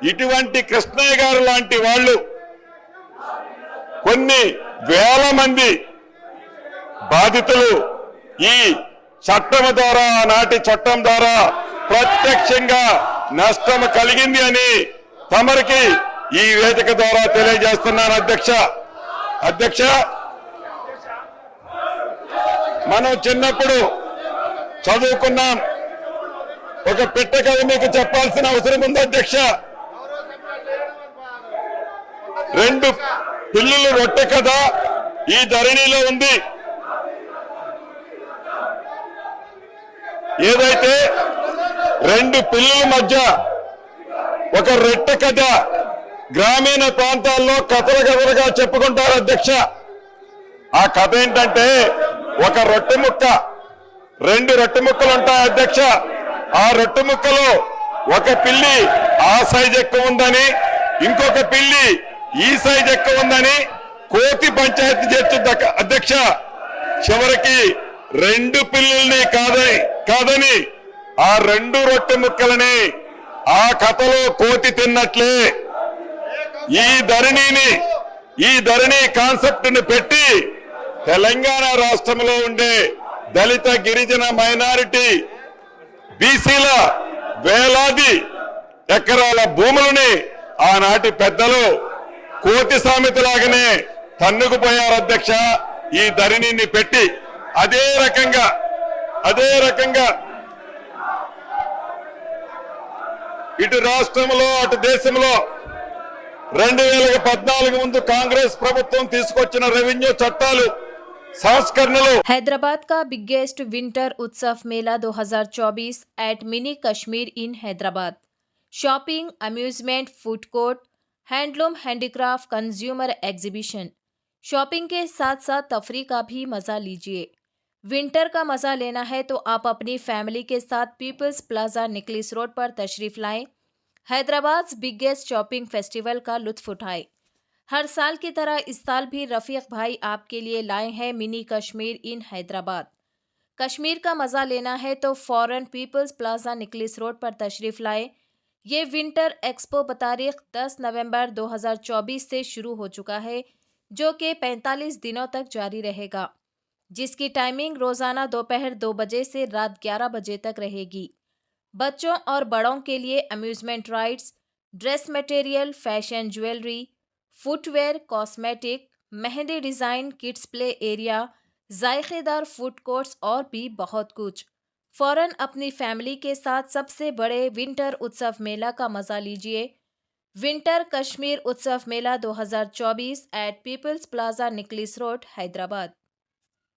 ఇటువంటి కృష్ణయ్య గారు లాంటి వాళ్ళు కొన్ని వేల మంది బాధితులు ఈ చట్టం ద్వారా, ఆనాటి చట్టం ద్వారా ప్రత్యక్షంగా నష్టం కలిగింది అని తమరికి ఈ వేదిక ద్వారా తెలియజేస్తున్నాను. అధ్యక్ష, మనం చిన్నప్పుడు చదువుకున్నాం. ఒక పిట్ట కథ మీకు చెప్పాల్సిన అవసరం ఉంది అధ్యక్ష. 2 పిల్లులు రొట్టె కథ ఈ ధరణిలో ఉంది. ఏదైతే 2 పిల్లుల మధ్య ఒక రొట్టె కథ గ్రామీణ ప్రాంతాల్లో కథలుగా చెప్పుకుంటారు అధ్యక్ష. ఆ కథ ఏంటంటే, ఒక రొట్టె ముక్క, 2 రొట్టె ముక్కలు ఉంటాయి అధ్యక్ష. ఆ రొట్టె ముక్కలో ఒక పిల్లి ఆ సైజ్ ఎక్కువ ఉందని, ఇంకొక పిల్లి ఈ సైజ్ ఎక్కువ ఉందని కోతి పంచాయతీ చేస్తుంది అధ్యక్ష. చివరికి 2 పిల్లుల్ని కాదని ఆ 2 రొట్టె ముక్కలని ఆ కథలో కోతి తిన్నట్లే ఈ ధరణి కాన్సెప్ట్ ని పెట్టి తెలంగాణ రాష్ట్రంలో ఉండే దళిత, గిరిజన, మైనారిటీ, బీసీల వేలాది ఎకరాల భూములని ఆనాటి పెద్దలు కోతి సామెతలాగానే తన్నుకుపోయారు అధ్యక్ష. ఈ ధరణిని పెట్టి అదే రకంగా ఇటు రాష్ట్రంలో అటు దేశంలో 2014 ముందు కాంగ్రెస్ ప్రభుత్వం తీసుకొచ్చిన రెవెన్యూ చట్టాలు సంస్కరణలు. हैदराबाद का बिगेस्ट विंटर उत्सव मेला 2024 at mini Kashmir in Hyderabad. Shopping, amusement, food court, handloom, handicraft, consumer exhibition. Shopping के साथ साथ तफरी का भी मजा लीजिए। विंटर का मजा लेना है तो आप अपनी फैमिली के साथ पीपल्स प्लाजा निकलिस रोड पर तशरीफ लाएं। हैदराबाद बिगेस्ट शॉपिंग फेस्टिवल का लुत्फ उठाएं। हर साल की तरह इस साल भी रफीक भाई आपके लिए लाए हैं मिनी कश्मीर इन हैदराबाद। कश्मीर का मज़ा लेना है तो फौरन पीपल्स प्लाजा निकलिस रोड पर तशरीफ़ लाएं। ये विंटर एक्सपो बतारीख 10 नवंबर 2024 से शुरू हो चुका है, जो कि 45 दिनों तक जारी रहेगा, जिसकी टाइमिंग रोज़ाना दोपहर 2 बजे से रात 11 बजे तक रहेगी। बच्चों और बड़ों के लिए amusement rides, dress material, fashion jewellery, footwear, cosmetic, mehndi design, kids play area, जायकेदार फूड कोर्ट्स और भी बहुत कुछ। फ़ौरन अपनी फैमिली के साथ सबसे बड़े विंटर उत्सव मेला का मज़ा लीजिए। विंटर कश्मीर उत्सव मेला 2024 एट पीपल्स प्लाजा निकलिस रोड, हैदराबाद।